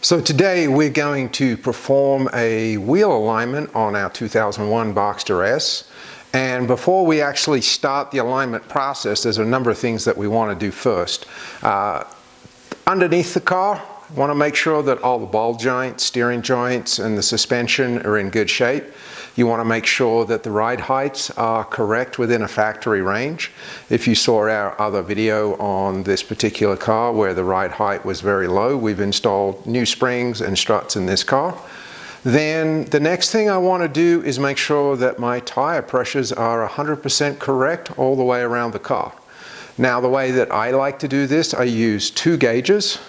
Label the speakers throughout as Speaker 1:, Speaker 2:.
Speaker 1: So today we're going to perform a wheel alignment on our 2001 Boxster S. And before we actually start the alignment process, there's a number of things that we want to do first. Underneath the car, I want to make sure that all the ball joints, steering joints, and the suspension are in good shape. You want to make sure that the ride heights are correct within a factory range. If you saw our other video on this particular car where the ride height was very low, we've installed new springs and struts in this car. Then the next thing I want to do is make sure that my tire pressures are 100% correct all the way around the car. Now the way that I like to do this, I use two gauges.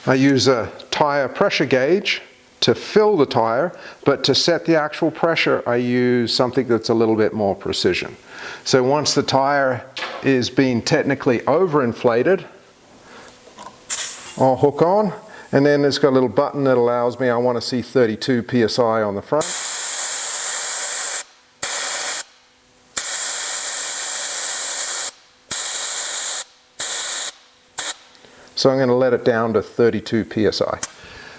Speaker 1: I use a tire pressure gauge to fill the tire, but to set the actual pressure, I use something that's a little bit more precision. So once the tire is being technically overinflated, I'll hook on, and then it's got a little button that allows me, I want to see 32 psi on the front. So I'm going to let it down to 32 psi.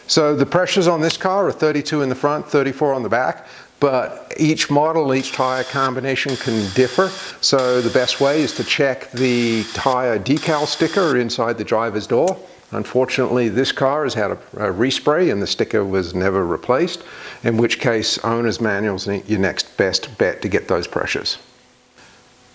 Speaker 1: So the pressures on this car are 32 in the front, 34 on the back, but each model, each tire combination can differ. So the best way is to check the tire decal sticker inside the driver's door. Unfortunately, this car has had a respray and the sticker was never replaced, in which case owner's manuals are your next best bet to get those pressures.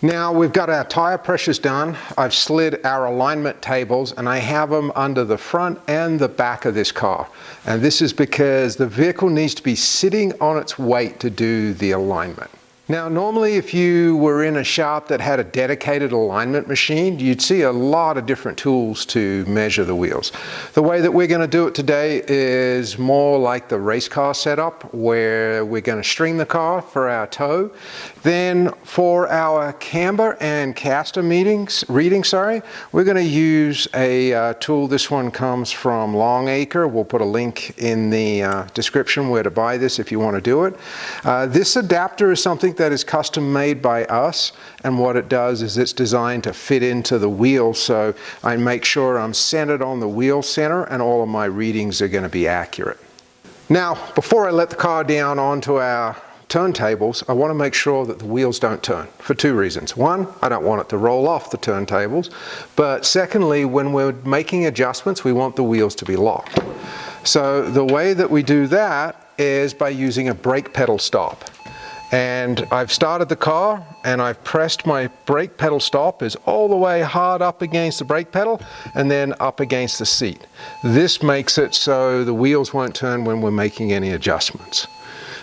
Speaker 1: Now we've got our tire pressures done. I've slid our alignment tables and I have them under the front and the back of this car. And this is because the vehicle needs to be sitting on its weight to do the alignment. Now normally if you were in a shop that had a dedicated alignment machine, you'd see a lot of different tools to measure the wheels. The way that we're going to do it today is more like the race car setup, where we're going to string the car for our toe. Then for our camber and caster readings, we're going to use a tool. This one comes from Longacre. We'll put a link in the description where to buy this if you want to do it. This adapter is something that is custom made by us, and what it does is it's designed to fit into the wheel, so I make sure I'm centered on the wheel center and all of my readings are going to be accurate. Now before I let the car down onto our turntables, I want to make sure that the wheels don't turn for two reasons. One, I don't want it to roll off the turntables, but secondly, when we're making adjustments, we want the wheels to be locked. So the way that we do that is by using a brake pedal stop. And I've started the car and I've pressed my brake pedal stop is all the way hard up against the brake pedal and then up against the seat. This makes it so the wheels won't turn when we're making any adjustments.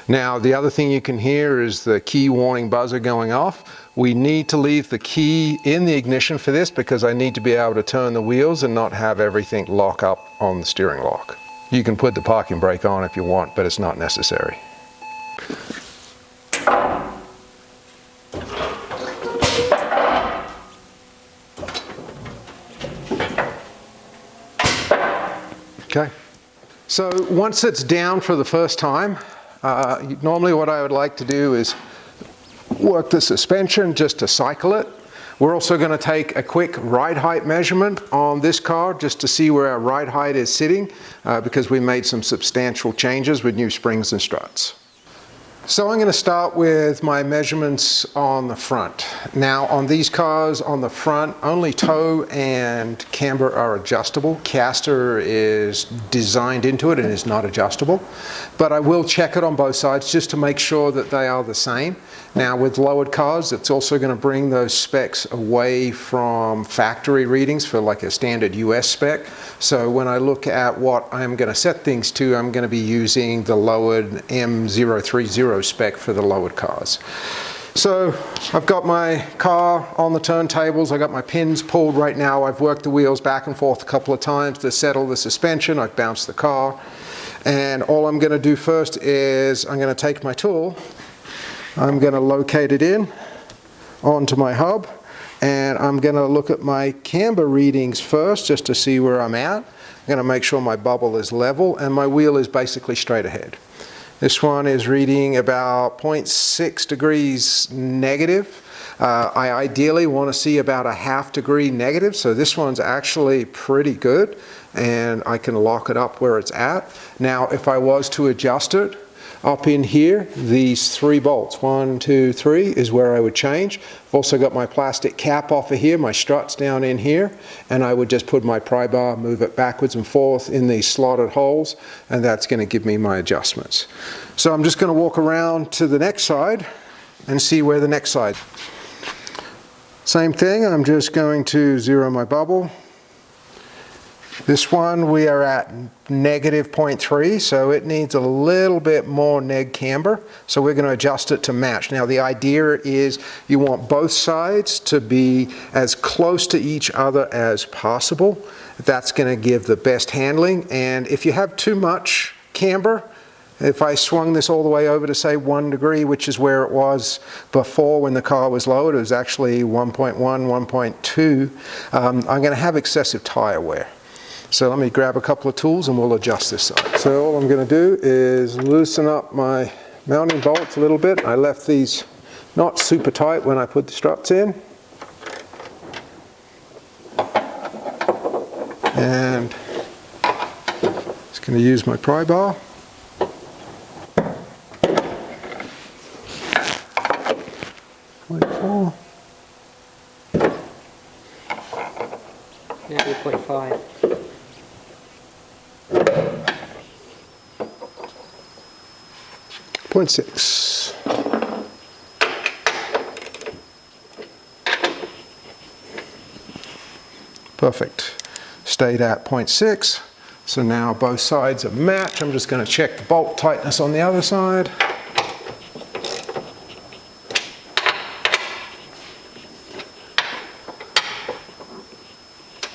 Speaker 1: Now the other thing you can hear is the key warning buzzer going off. We need to leave the key in the ignition for this because I need to be able to turn the wheels and not have everything lock up on the steering lock. You can put the parking brake on if you want, but it's not necessary. Okay, so once it's down for the first time, normally what I would like to do is work the suspension just to cycle it. We're also going to take a quick ride height measurement on this car just to see where our ride height is sitting because we made some substantial changes with new springs and struts. So I'm going to start with my measurements on the front. Now on these cars on the front, only toe and camber are adjustable. Caster is designed into it and is not adjustable. But I will check it on both sides just to make sure that they are the same. Now with lowered cars, it's also going to bring those specs away from factory readings for like a standard US spec. So when I look at what I'm going to set things to, I'm going to be using the lowered M030 spec for the lowered cars. So I've got my car on the turntables, I got my pins pulled right now, I've worked the wheels back and forth a couple of times to settle the suspension, I've bounced the car, and all I'm going to do first is I'm going to take my tool, I'm going to locate it in onto my hub, and I'm going to look at my camber readings first just to see where I'm at. I'm going to make sure my bubble is level and my wheel is basically straight ahead. This one is reading about 0.6 degrees negative. I ideally want to see about a ½ degree negative, so this one's actually pretty good, and I can lock it up where it's at. Now, if I was to adjust it, up in here, these 3 bolts, 1, 2, 3, is where I would change. I've also got my plastic cap off of here, my struts down in here, and I would just put my pry bar, move it backwards and forth in these slotted holes, and that's going to give me my adjustments. So I'm just going to walk around to the next side and see where the next side. Same thing, I'm just going to zero my bubble. This one we are at -0.3, so it needs a little bit more neg camber, so we're going to adjust it to match. Now the idea is you want both sides to be as close to each other as possible. That's going to give the best handling, and if you have too much camber, if I swung this all the way over to say 1 degree, which is where it was before when the car was lowered, it was actually 1.1, 1.2, I'm going to have excessive tire wear. So let me grab a couple of tools and we'll adjust this side. So all I'm going to do is loosen up my mounting bolts a little bit. I left these not super tight when I put the struts in. And just going to use my pry bar. .4.
Speaker 2: Maybe 0.5.
Speaker 1: 0.6. Perfect. Stayed at 0.6. So now both sides are matched. I'm just going to check the bolt tightness on the other side.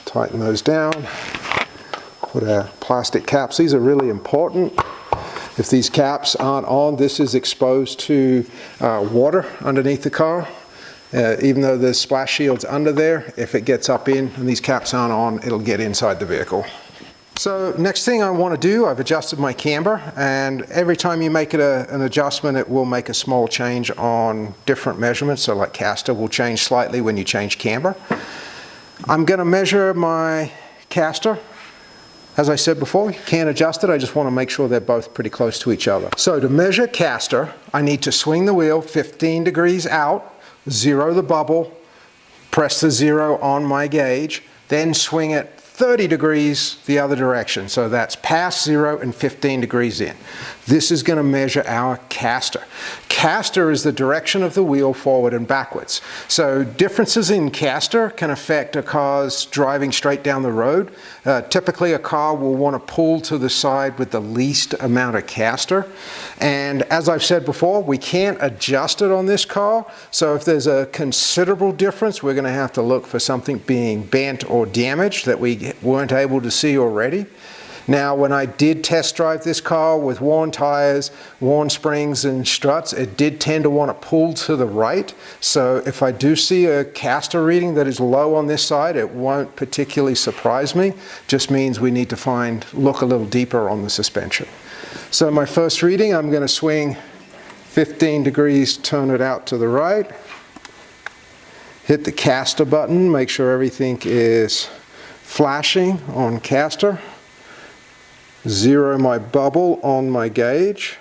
Speaker 1: Tighten those down. Put our plastic caps. These are really important. If these caps aren't on, this is exposed to water underneath the car. Even though the splash shield's under there, if it gets up in and these caps aren't on, it'll get inside the vehicle. So next thing I want to do, I've adjusted my camber, and every time you make it an adjustment, it will make a small change on different measurements. So like caster will change slightly when you change camber. I'm going to measure my caster. As I said before, you can't adjust it, I just want to make sure they're both pretty close to each other. So to measure caster, I need to swing the wheel 15 degrees out, zero the bubble, press the 0 on my gauge, then swing it 30 degrees the other direction. So that's past 0 and 15 degrees in. This is going to measure our caster. Caster is the direction of the wheel forward and backwards. So differences in caster can affect a car's driving straight down the road. Typically a car will want to pull to the side with the least amount of caster. And as I've said before, we can't adjust it on this car. So if there's a considerable difference, we're going to have to look for something being bent or damaged that we weren't able to see already. Now, when I did test drive this car with worn tires, worn springs and struts, it did tend to want to pull to the right. So if I do see a caster reading that is low on this side, it won't particularly surprise me. Just means we need to look a little deeper on the suspension. So my first reading, I'm going to swing 15 degrees, turn it out to the right. Hit the caster button, make sure everything is flashing on caster. Zero my bubble on my gauge,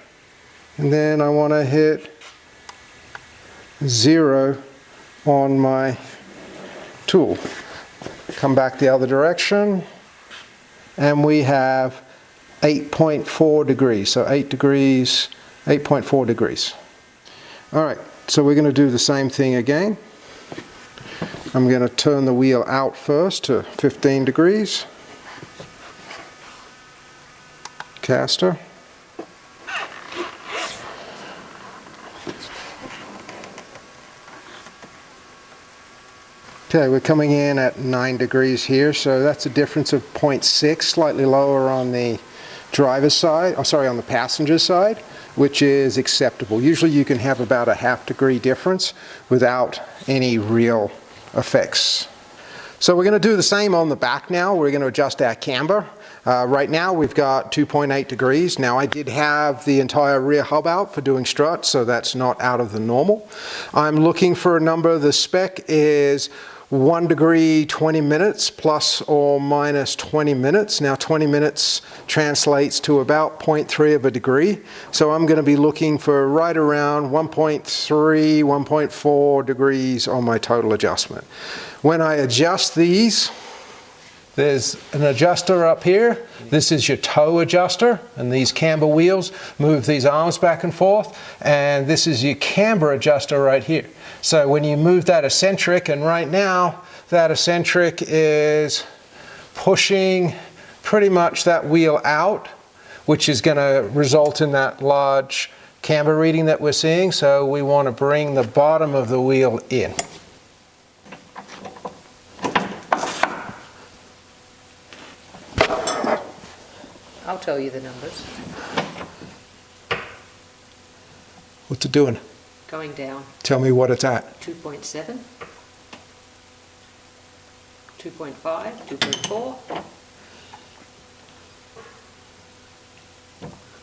Speaker 1: and then I want to hit 0 on my tool. Come back the other direction, and we have 8.4 degrees. So 8 degrees, 8.4 degrees. All right, so we're going to do the same thing again. I'm going to turn the wheel out first to 15 degrees. Caster. Okay, we're coming in at 9 degrees here, so that's a difference of 0.6, slightly lower on the driver's side, on the passenger side, which is acceptable. Usually you can have about a ½ degree difference without any real effects. So we're going to do the same on the back now. We're going to adjust our camber. Right now we've got 2.8 degrees. Now I did have the entire rear hub out for doing struts, so that's not out of the normal. I'm looking for a number. The spec is 1 degree 20 minutes plus or minus 20 minutes. Now 20 minutes translates to about 0.3 of a degree. So I'm going to be looking for right around 1.3, 1.4 degrees on my total adjustment. When I adjust these, there's an adjuster up here. This is your toe adjuster, and these camber wheels move these arms back and forth, and this is your camber adjuster right here. So when you move that eccentric, and right now that eccentric is pushing pretty much that wheel out, which is going to result in that large camber reading that we're seeing. So we want to bring the bottom of the wheel in.
Speaker 2: I'll tell you the numbers.
Speaker 1: What's it doing?
Speaker 2: Going down.
Speaker 1: Tell me what it's at.
Speaker 2: 2.7, 2.5, 2.4,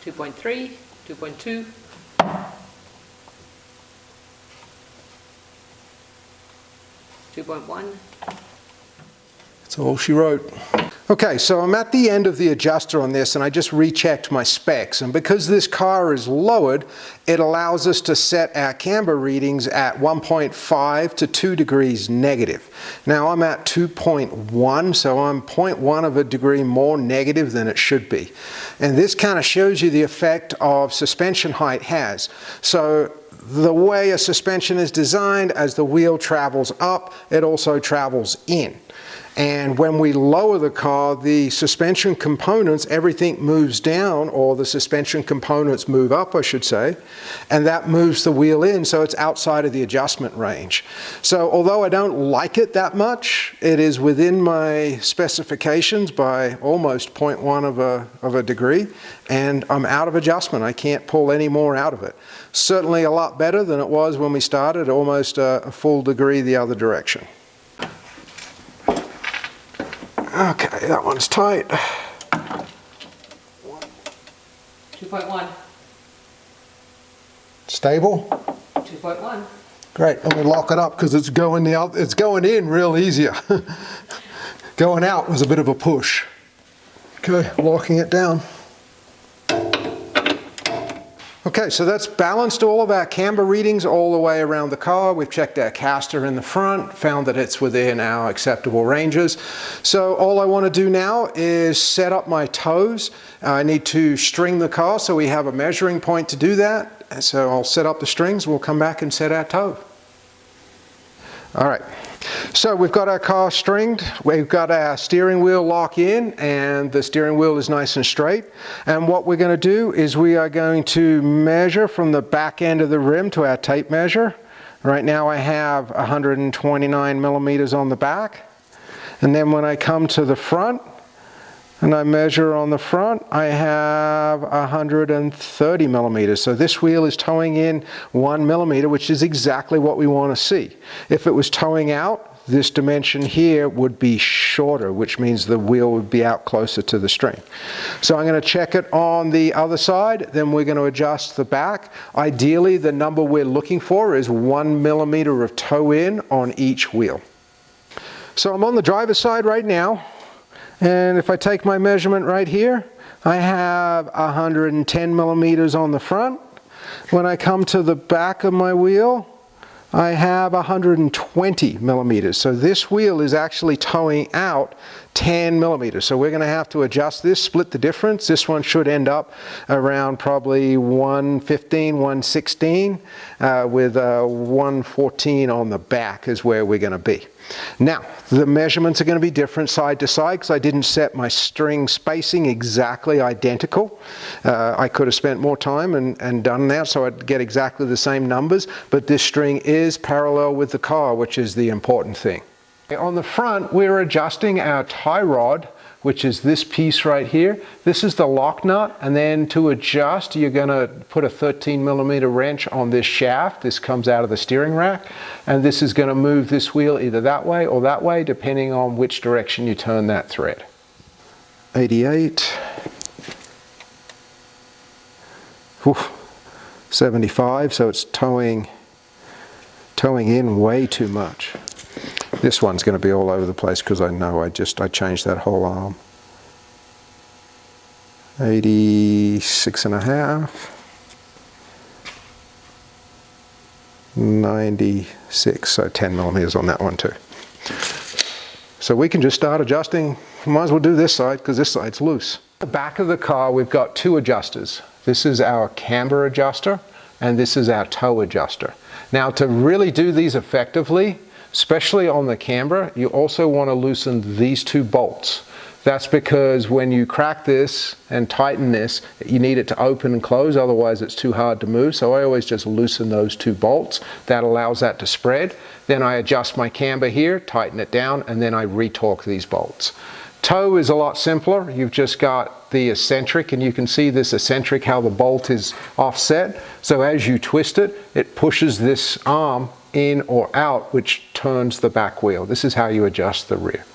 Speaker 2: 2.3, 2.2, 2.1.
Speaker 1: That's all she wrote. Okay, so I'm at the end of the adjuster on this, and I just rechecked my specs. And because this car is lowered, it allows us to set our camber readings at 1.5 to 2 degrees negative. Now I'm at 2.1, so I'm 0.1 of a degree more negative than it should be. And this kind of shows you the effect of suspension height has. So the way a suspension is designed, as the wheel travels up, it also travels in. And when we lower the car, the suspension components, everything moves down, or the suspension components move up, I should say, and that moves the wheel in, so it's outside of the adjustment range. So although I don't like it that much, it is within my specifications by almost 0.1 of a degree, and I'm out of adjustment. I can't pull any more out of it. Certainly a lot better than it was when we started, almost a full degree the other direction. Okay, that one's tight.
Speaker 2: 2.1.
Speaker 1: Stable?
Speaker 2: 2.1.
Speaker 1: Great. Let me lock it up because it's going in real easier. Going out was a bit of a push. Okay, locking it down. Okay, so that's balanced all of our camber readings all the way around the car. We've checked our caster in the front, found that it's within our acceptable ranges. So all I want to do now is set up my toes. I need to string the car, so we have a measuring point to do that. And so I'll set up the strings, we'll come back and set our toe. All right. So we've got our car stringed, we've got our steering wheel lock in, and the steering wheel is nice and straight. And what we're going to do is we are going to measure from the back end of the rim to our tape measure. Right now I have 129 millimeters on the back. And then when I come to the front and I measure on the front, I have 130 millimeters. So this wheel is towing in 1 millimeter, which is exactly what we want to see. If it was towing out, this dimension here would be shorter, which means the wheel would be out closer to the string. So I'm going to check it on the other side, then we're going to adjust the back. Ideally, the number we're looking for is 1 millimeter of toe in on each wheel. So I'm on the driver's side right now. And if I take my measurement right here, I have 110 millimeters on the front. When I come to the back of my wheel, I have 120 millimeters. So this wheel is actually towing out 10 millimeters. So we're going to have to adjust this, split the difference. This one should end up around probably 115, 116, with 114 on the back is where we're going to be. Now, the measurements are going to be different side to side because I didn't set my string spacing exactly identical. I could have spent more time and done that so I'd get exactly the same numbers, but this string is parallel with the car, which is the important thing. On the front, we're adjusting our tie rod which is this piece right here. This is the lock nut, and then to adjust, you're going to put a 13mm wrench on this shaft. This comes out of the steering rack, and this is going to move this wheel either that way or that way, depending on which direction you turn that thread. 88. Oof. 75, so it's towing in way too much. This one's going to be all over the place because I know I changed that whole arm. 86.5. 96, so 10mm on that one too. So we can just start adjusting. We might as well do this side because this side's loose. At the back of the car we've got two adjusters. This is our camber adjuster and this is our toe adjuster. Now to really do these effectively, especially on the camber, you also want to loosen these two bolts. That's because when you crack this and tighten this, you need it to open and close, otherwise it's too hard to move. So I always just loosen those two bolts. That allows that to spread. Then I adjust my camber here, tighten it down, and then I re-torque these bolts. Toe is a lot simpler. You've just got the eccentric, and you can see this eccentric, how the bolt is offset. So as you twist it, it pushes this arm in or out, which turns the back wheel. This is how you adjust the rear.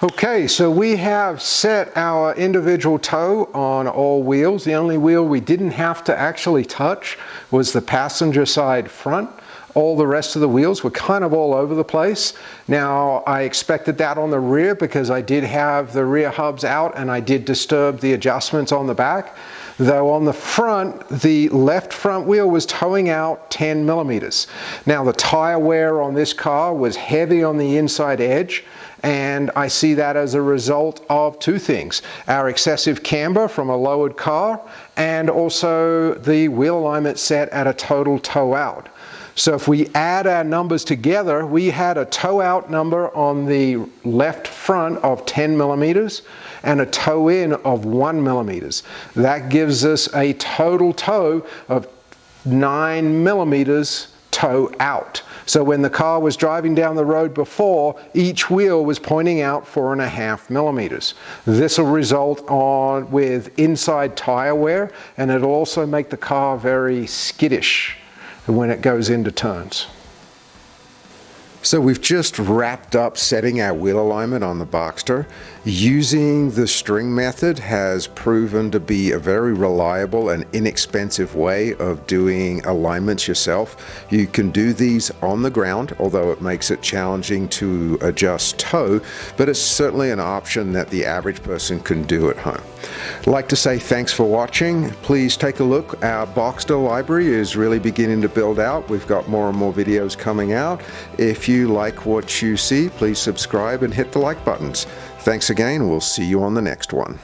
Speaker 1: Okay, so we have set our individual toe on all wheels. The only wheel we didn't have to actually touch was the passenger side front. All the rest of the wheels were kind of all over the place. Now, I expected that on the rear because I did have the rear hubs out and I did disturb the adjustments on the back. Though on the front, the left front wheel was towing out 10mm. Now, the tire wear on this car was heavy on the inside edge, and I see that as a result of two things: our excessive camber from a lowered car, and also the wheel alignment set at a total tow out. So if we add our numbers together, we had a tow out number on the left front of 10mm and a tow in of 1mm. That gives us a total tow of 9mm tow out. So when the car was driving down the road before, each wheel was pointing out 4.5mm. This will result with inside tire wear, and it'll also make the car very skittish when it goes into turns. So we've just wrapped up setting our wheel alignment on the Boxster. Using the string method has proven to be a very reliable and inexpensive way of doing alignments yourself. You can do these on the ground, although it makes it challenging to adjust toe, but it's certainly an option that the average person can do at home. I'd like to say thanks for watching. Please take a look. Our Boxster library is really beginning to build out. We've got more and more videos coming out. If you like what you see, please subscribe and hit the like buttons. Thanks again. We'll see you on the next one.